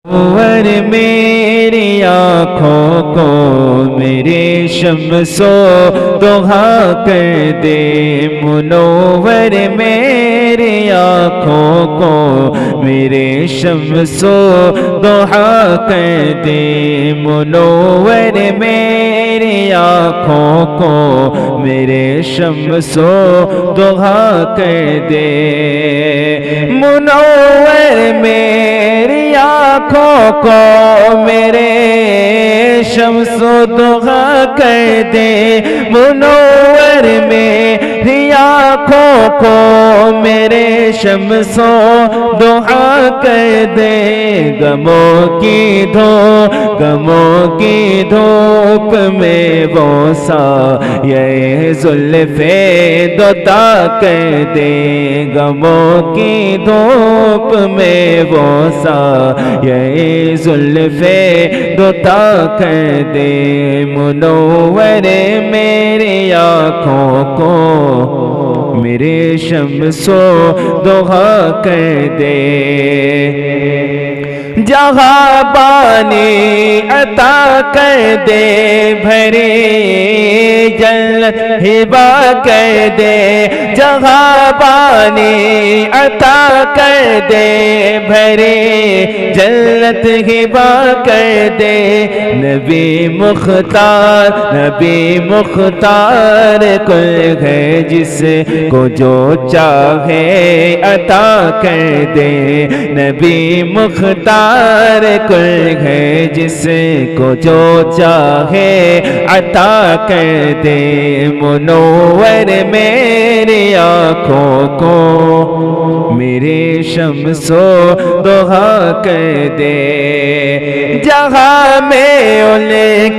منور میری آنکھوں کو میرے شمس و ضحیٰ کر دے، منور میری آنکھوں کو میرے شمس و ضحیٰ کر دے، منور میری آنکھوں کو میرے شمس و ضحیٰ کر دے، منور میری آنکھوں کو میرے شمس و ضحیٰ کر دے، منور میری آنکھوں کو میرے شمس و ضحیٰ کر دے، غموں کی دھوپ میں وہ سایہ زلف دوتا کر دے، غموں کی دھوپ میں وہ سایہ زلف دوتا کر دے، منور میری آنکھوں کو میرے شمس و ضحیٰ کر دے، جہاں بانی عطا کر دے، بھری جنت ہبا کر دے، جہاں بانی عطا کر دے، بھری جنت ہبا کر دے، نبی مختار کل ہے جس کو جو چاہے عطا کر دے، نبی مختار کل ہے جس کو جو چاہے عطا کر دے، منور میری آنکھوں کو میرے شمس و ضحیٰ کر دے، جہاں میں ان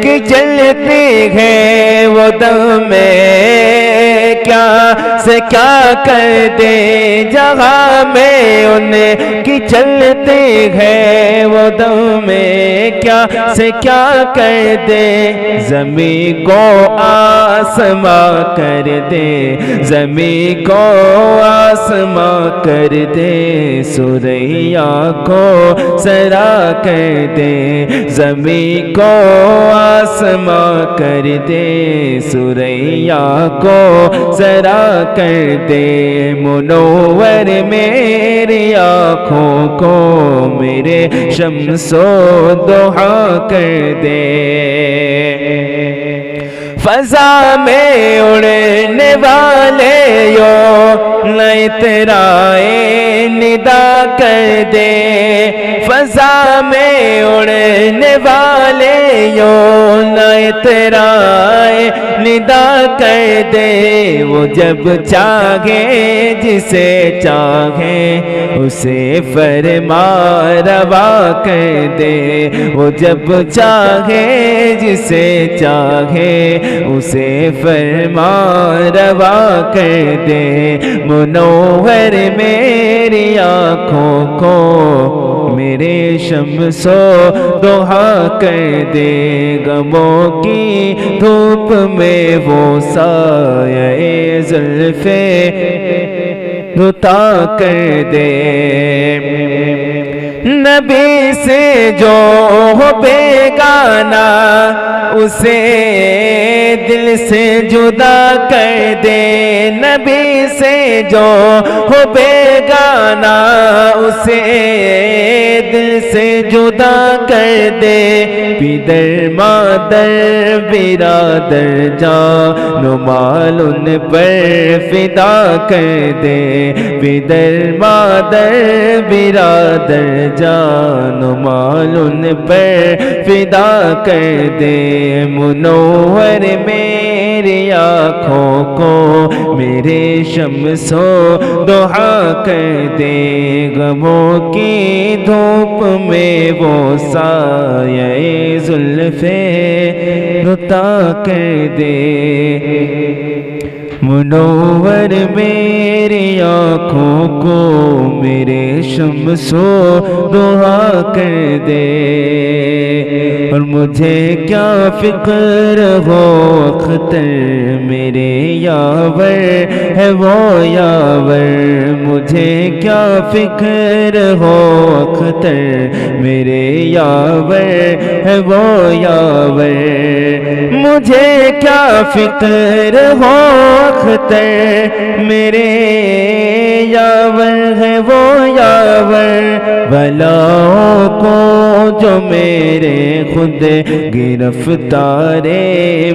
کی جلتی ہے وہ دم میں کیا سے کیا کر دے، جہاں میں ان کی چلتی ہے وہ دم میں کیا سے کیا کر دے، زمین کو آسماں کر دے، زمین کو آسماں کر دے، سریا کو سرا کر دے، زمین کو آسماں کر دے، سریا کو سرا کر دے، منور میری آنکھوں کو میرے شمس و ضحیٰ کر دے، فضا میں اڑنے والے یوں نہ اترائے ندا کر دے، فضا میں اڑنے والے یوں نہ اترائے ندا کر دے، وہ جب چاہے جسے چاہے اسے فرما روا کر دے، وہ جب چاہے جسے چاہے اسے فرما روا کر دے، منور میری آنکھوں کو میرے شمس و ضحیٰ کر دے، غموں کی دھوپ میں وہ سایہ زلف دوتا کر دے، نبی سے جو ہو بیگانہ اسے دل سے جدا کر دے، نبی سے جو ہو بیگانہ اسے دل سے جدا کر دے، پیدر مادر برادر جان و مال ان پر فدا کر دے، پیدر مادر برادر جان و مال ان پر فدا کر دے، منور میری آنکھوں کو میرے شمس و ضحیٰ کر دے، غموں کی دھوپ میں وہ سایہ زلف دوتا کر دے، منور میری آنکھوں کو میرے شمس و ضحیٰ کر دے، اور مجھے کیا فکر ہو اختر میرے یاور ہے وہ یاور مجھے کیا فکر ہو اختر میرے یاور ہے وہ یاور مجھے کیا فکر ہو اختر میرے یاور ہے وہ یاور بلاؤں کو جو میرے خود گرفتار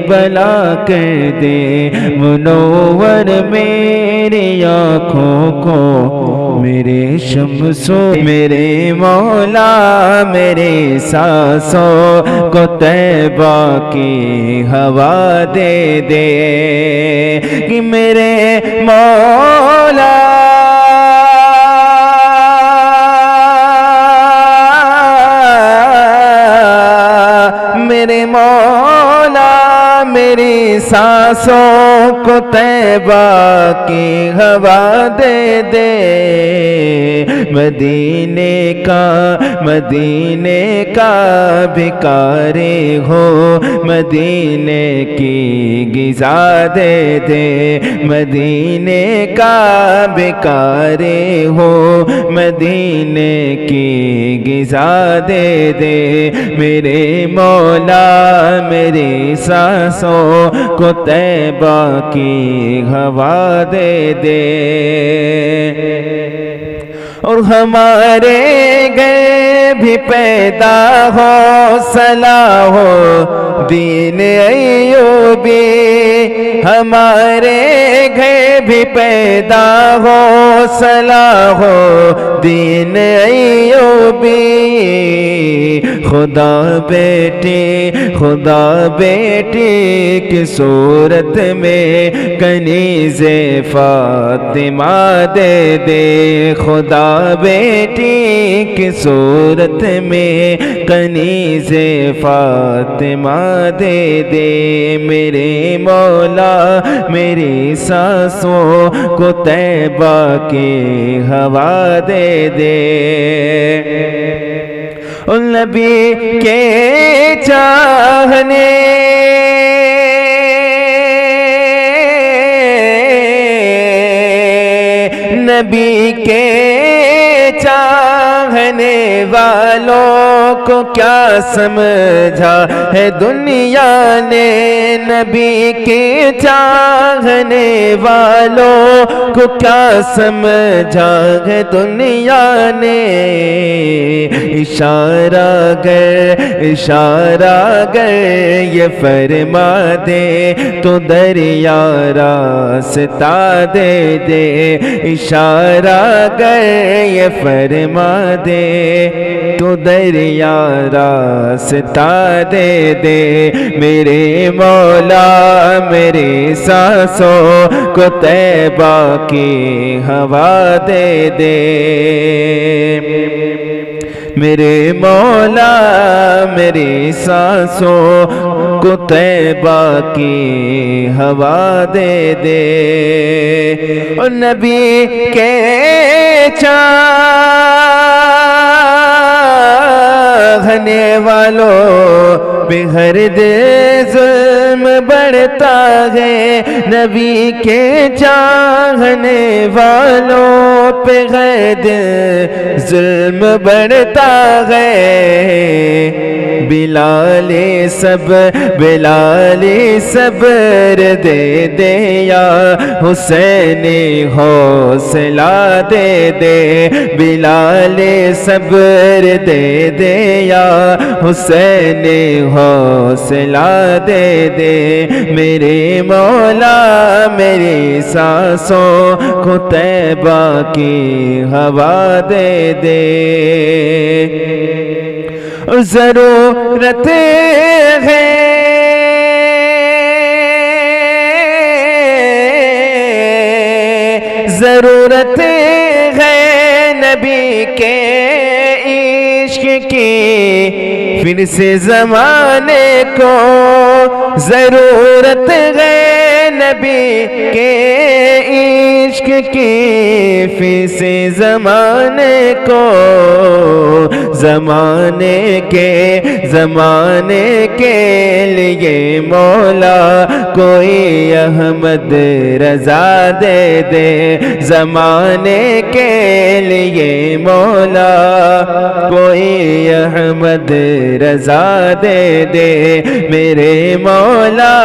بلا کر دے منور میری آنکھوں کو میرے شمسو میرے مولا میرے سانسوں کو طیبہ کی ہوا دے دے کہ میرے مولا میرے مولا میری سانسوں کو طیبہ کی ہوا دے دے مدینے کا بھکاری ہو مدینے کی غذا دے دے مدینے کا بھکاری ہو مدینے کی غذا دے دے میرے مولا میری سانسوں کو طیبہ کی ہوا دے دے اور ہمارے گئے بھی پیدا ہو صلاح ہو دین ایوبی ہمارے گئے بھی پیدا ہو صلاح ہو دین ایوبی خدا بیٹی کی صورت میں کنیز فاطمہ دے دے خدا بیٹی کی صورت میں کنیز فاطمہ دے دے میرے مولا میری سانسوں کو طیبہ کی ہوا دے دے نبی کے چاہنے نبی کے چاہنے والوں کو کیا سمجھا ہے دنیا نے نبی کے چاہنے والوں کو کیا سمجھا ہے دنیا نے اشارہ گر یہ فرما دے تو دریا راستہ دے دے اشارہ گر یہ فرما دے تو دریا راستہ دے دے میرے مولا میری سانسوں کو طیبہ کی ہوا دے دے میرے مولا میری سانسوں کو طیبہ کی ہوا دے دے اور نبی کے چاہنے والوں پہ ہر ظلم بڑھتا ہے نبی کے چاہنے والوں پہ ہر ظلم بڑھتا ہے بلال صبر دے دے یا حسین حوصلہ دے دے بلال صبر دے دے یا حسین حوصلہ دے دے میرے مولا میری سانسوں کو طیبہ کی ہوا دے دے ضرورت ہے نبی کے عشق کی پھر سے زمانے کو ضرورت ہے نبی کے عشق کی فیس زمانے کو، زمانے کے لیے مولا کوئی احمد رضا دے دے، زمانے کے لیے مولا کوئی احمد رضا دے دے، میرے مولا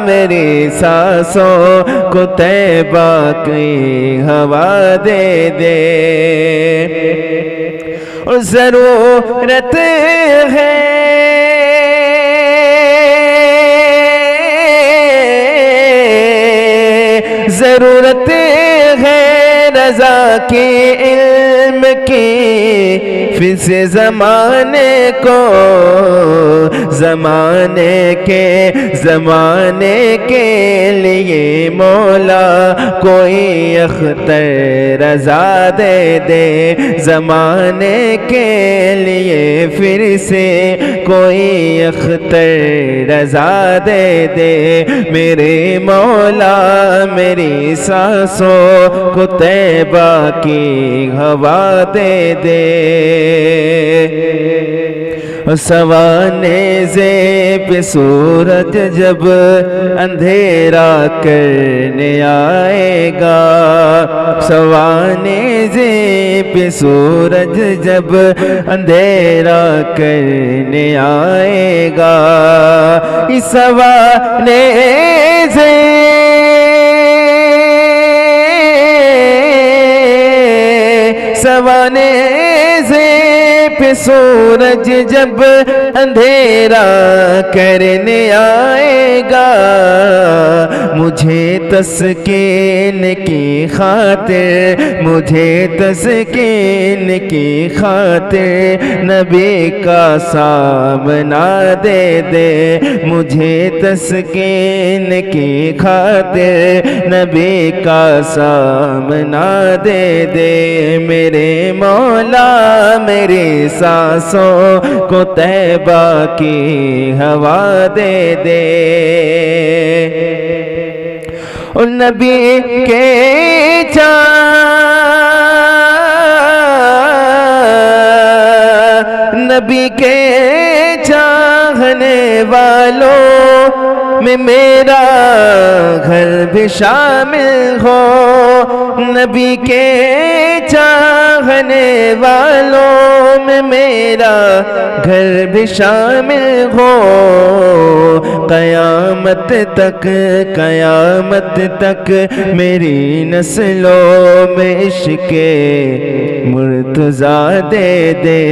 میری سانسوں کو طیبہ کی ہوا دے دے، ضرورت ہے ضرورت ہے رضا کی علم کی فیس زمانے کو، زمانے کے لیے مولا کوئی اختر رضا دے دے، زمانے کے لیے پھر سے کوئی اختر رضا دے دے، میرے مولا میری سانسوں کو طیبہ کی ہوا دے دے، سوانے پہ سورج جب اندھیرا کرنے آئے گا، سوانے پہ سورج جب اندھیرا کرنے آئے گا، اس سوانے پہ سورج جب اندھیرا کرنے آئے گا، مجھے تسکین کی خاطر، مجھے تسکین کی خاطر نبی کا سامنا دے دے، مجھے تسکین کی خاطر نبی کا سامنا دے دے، میرے مولا میری سانسوں کو طیبہ کی ہوا دے دے، اور نبی کے چاہنے والوں میں میرا گھر بھی شامل ہو، نبی کے چاہنے والوں میں میرا گھر بھی شامل ہو، قیامت تک میری نسلوں میں عشق مرتضیٰ دے دے،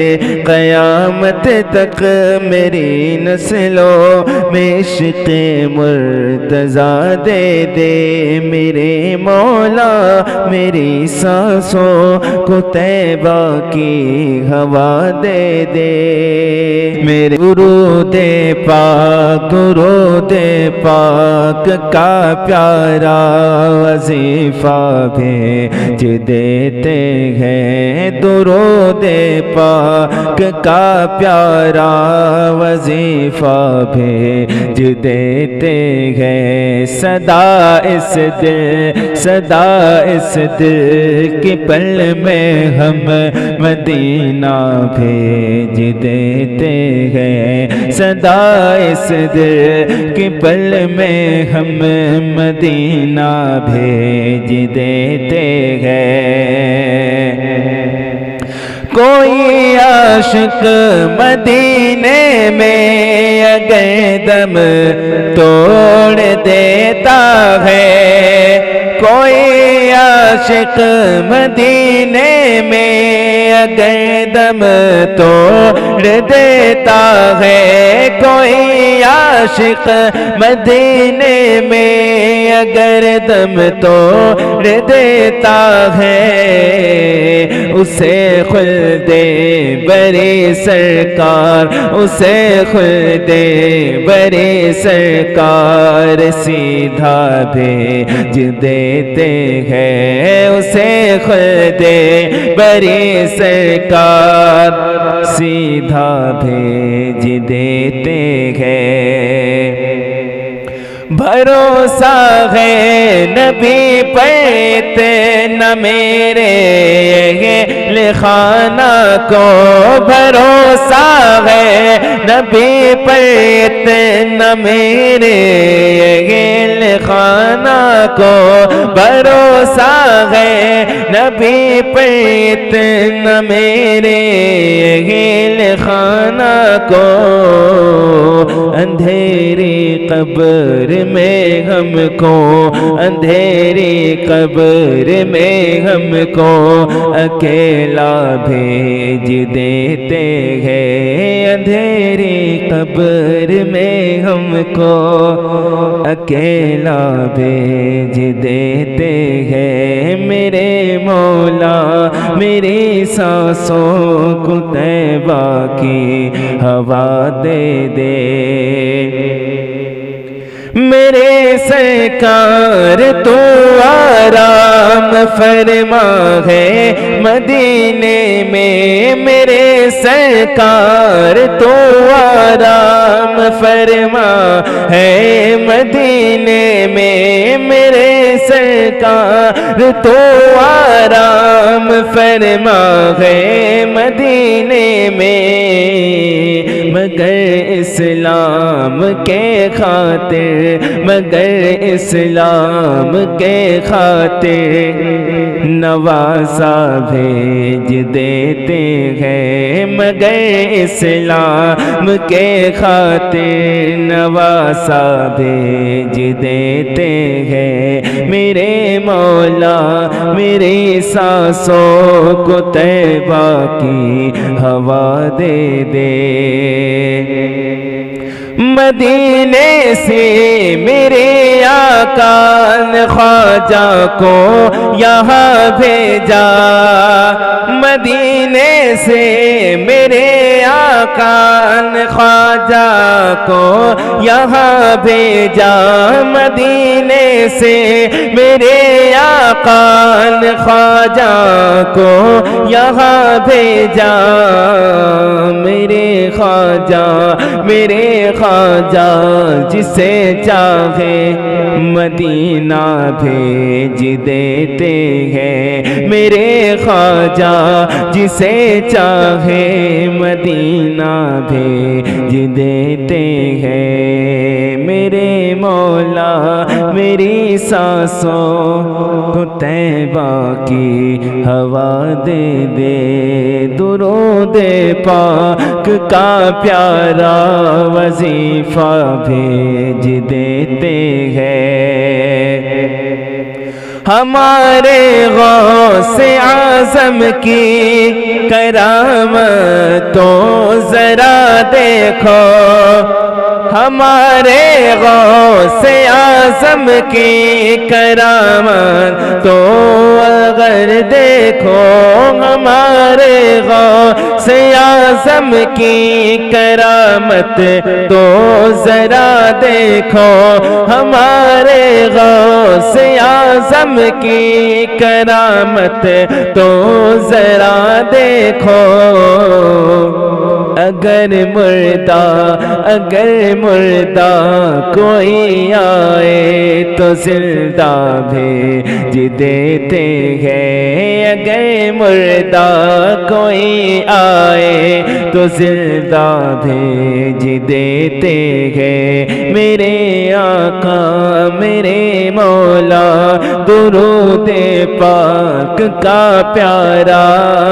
قیامت تک میری نسلوں میں عشق مرتضیٰ دے دے، میرے مولا میری سانسوں کو طیبہ کی ہوا دے دے، میرے درود پاک کا پیارا وظیفہ بھیج دیتے ہیں، درود پاک کا پیارا وظیفہ بھیج دیتے ہیں، صدا اس دل کی پل میں ہم مدینہ بھیج دیتے ہیں، صدا اس دل کی پل میں ہم مدینہ بھیج دیتے ہیں، کوئی عاشق مدینے میں اگر دم توڑ دیتا ہے، کوئی عاشق مدینے میں اگر دم توڑ دیتا ہے، کوئی عاشق مدینے میں اگر دم توڑ دیتا ہے، اسے خلد بری سرکار، اسے خلد بری سرکار سیدھا بھیج دیتے ہیں، اسے خلد بری سرکار سیدھا بھیج دیتے ہیں، بھروسہ ہے نبی پر اتنا میرے خانہ کو بھروسہ ہے نبی پر اتنا میرے خانہ کو بھروسہ ہے نبی پر اتنا میرے خانہ کو اندھیری قبر میں ہم کو اندھیری قبر میں ہم کو اکیلا بھیج دیتے ہیں اندھیری قبر میں ہم کو اکیلا بھیج دیتے ہیں میرے مولا میری سانسوں کو طیبہ کی ہوا دے دے میرے سرکار تو آرام فرما ہے مدینے میں میرے سرکار تو آرام فرما ہے مدینے میں میرے سرکار تو آرام فرما ہے مدینے میں مگر اسلام کے خاطر مگر اسلام کے خاطر نوازا بھیج دیتے ہیں مگر اسلام کے خاطر نوازا بھیج دیتے ہیں میرے مولا میری سانسوں کو طیبہ کی ہوا دے دے مدینے سے میرے آقا نے خواجہ کو یہاں بھیجا مدینے سے میرے آقا نے خواجہ کو یہاں بھیجا مدینے سے میرے آقا نے خواجہ کو یہاں بھیجا میرے خواجہ جسے چاہے مدینہ بھیج دیتے ہیں میرے خواجہ جسے چاہے مدینہ بھیج دیتے ہیں میرے مولا میری سانسوں کو طیبہ کی ہوا دے دے درود پاک کا پیارا وظیفہ بھیج دیتے ہیں ہمارے غوث اعظم کی کرامت تو ذرا دیکھو ہمارے غوث اعظم کی کرامت تو اگر دیکھو ہمارے غوث اعظم کی کرامت تو ذرا دیکھو ہمارے غوث اعظم کی کرامت تو ذرا دیکھو اگر مردہ کوئی آئے تو زندہ بھیج دیتے ہیں اگر مردہ کوئی آئے تو زندہ بھیج دیتے ہیں میرے آقا میرے مولا درود پاک کا پیارا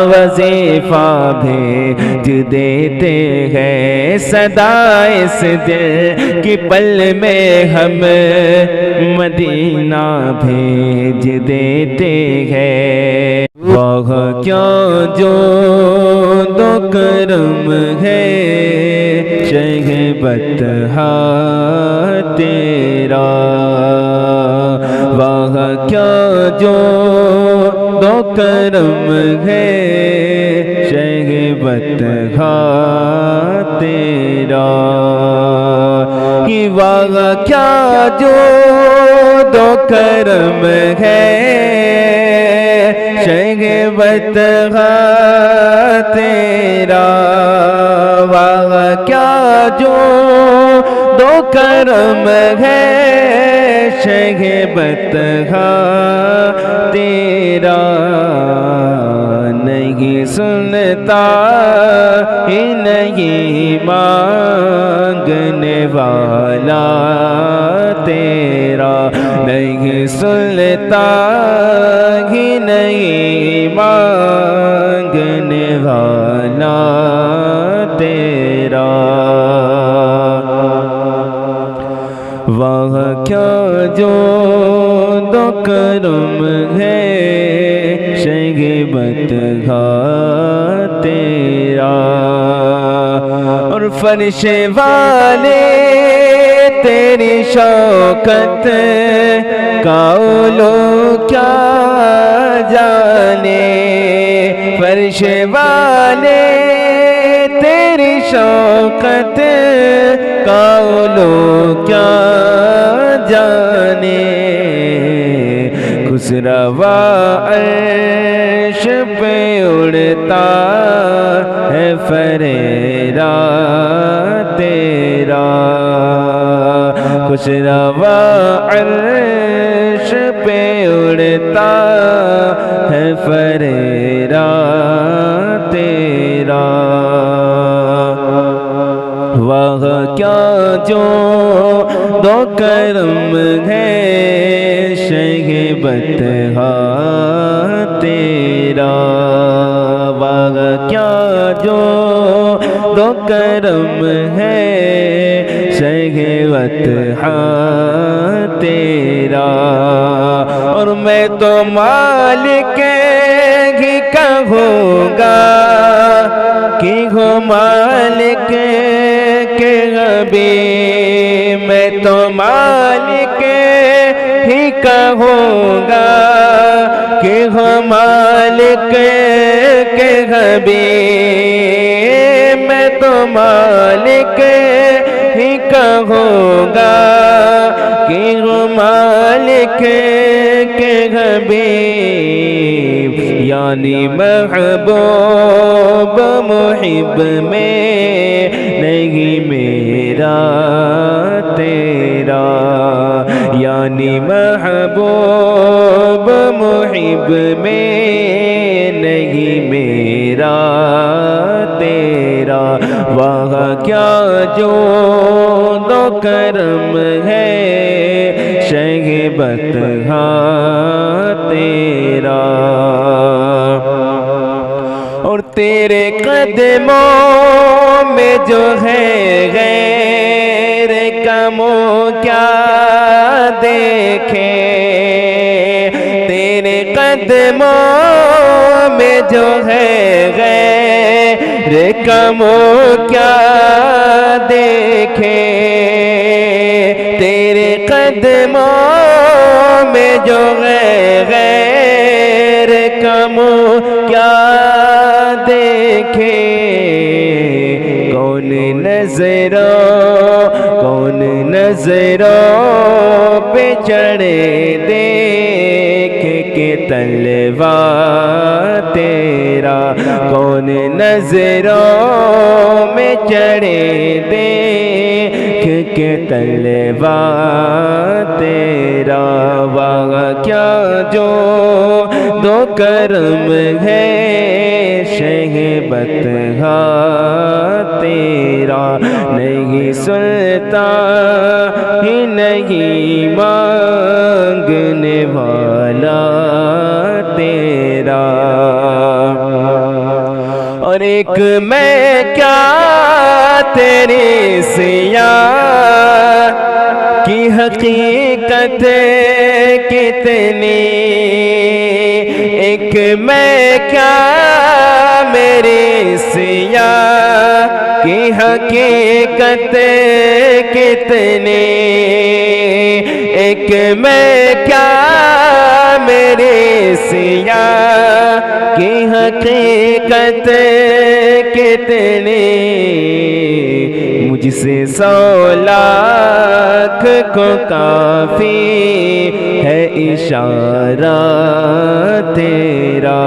وظیفہ بھیج دیتے ہیں سدا اس دل کی پل میں ہم مدینہ بھیج دیتے ہیں واہ کیا جو دو کرم ہے شہ بطحہ تیرا واہ کیا جو دو کرم ہے شہ بطحہ تیرا کہ واہ کیا جو دو کرم ہے شہ بطحہ تیرا واہ کیا جو دو دو کرم ہے شہ بطحا تیرا، نہیں سنتا ہی نہیں مانگنے والا تیرا، نہیں سنتا ہی نہیں مانگنے والا تیرا۔ واہ کیا جو دو کرم ہے شہ بطحا تیرا، اور فرش والے تیری شوکت کا لوگ کیا جانے، فرش والے تیری شوکت کا لوگ کیا جانے، خسروا عرش پہ اڑتا ہے فریرا تیرا، خسروا عرش پہ اڑتا ہے فریرا تیرا۔ واہ کیا جو دو کرم ہے شہ بطحا تیرا، واہ کیا جو دو کرم ہے شہ بطحا تیرا، اور میں تو مالک ہی کہوں گا کہ ہو مالک کے غبی، میں تو مالک ہی کہوں گا کہ ہو مالک کے غبی، میں تو مالک ہی کہوں گا کہ ہو مالک کے غبی، یعنی محبوب محب میں نہیں میرا تیرا، یعنی محبوب محب میں نہیں میرا تیرا۔ واہ کیا جو دو کرم ہے شہ بطحا تیرا، اور تیرے قدموں میں جو ہے غیر کمو کیا دیکھے، تیرے قدموں میں جو ہے غیر کمو کیا دیکھے، تیرے قدموں میں جو ہے غیر کمو کیا دیکھے، کون نظروں پہ چڑھے دیکھ کے تلوا تیرا، کون نظروں میں چڑھے دیکھ کے تلوا تیرا۔ واہ کیا جو دو کرم ہے شہ بطحا تیرا، نہیں سنتا ہی نہیں مانگنے والا تیرا، اور ایک میں کیا تیری سیاہ کی حقیقت کتنی، ایک میں کیا میری سیاہ کی حقیقت کتنی، ایک میں کیا میری سیاہ کی حقیقت کتنی، مجھ سے 100 لاکھ کو کافی ہے اشارہ تیرا۔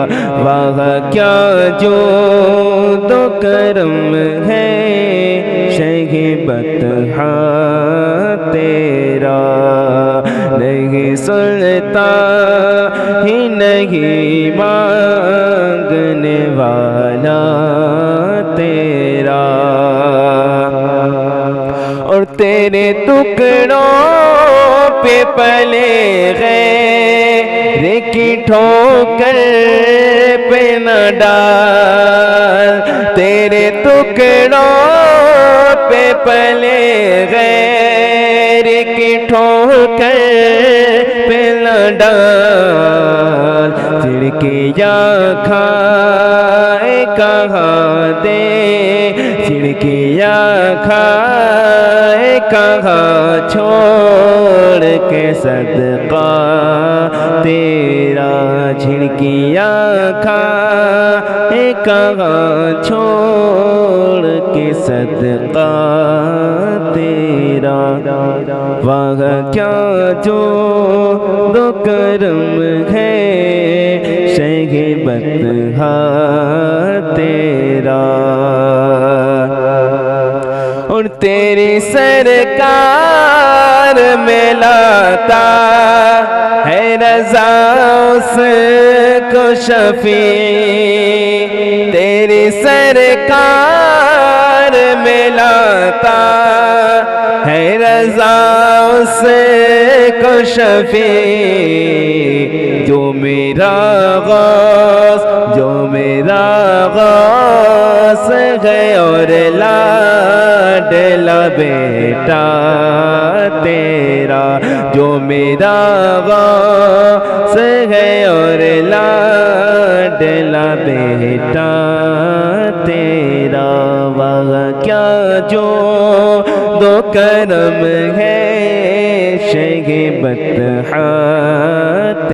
واہ کیا جو دو کرم ہے شہ بطحا تیرے ٹکڑوں پہ پلے غیر کی ٹھوکر پہ نہ ڈال، تیرے ٹکڑوں پہ پلے غیر کی ٹھوکر پہ نہ ڈال، چھڑکیاں کھائے کہاں دے، چھڑکیاں کھائے کہاں چھوڑ کے صدقہ تیرا، چھڑکیاں کھائے کہاں چھوڑ کے صدقہ تیرا، وہاں کیا جو دو کرم ہے شہ بطحا تیرا، اور تیری سرکار میں لاتا ہے رضا اس کو شفیع، تیری سرکار میں لاتا ہے رضا اس کو شفیع، جو میرا غوث، جو میرا غوث ہے اور لاڈلا بیٹا تیرا، جو میرا غوث ہے اور لاڈلا بیٹا تیرا، وہاں کیا جو دو کرم ہے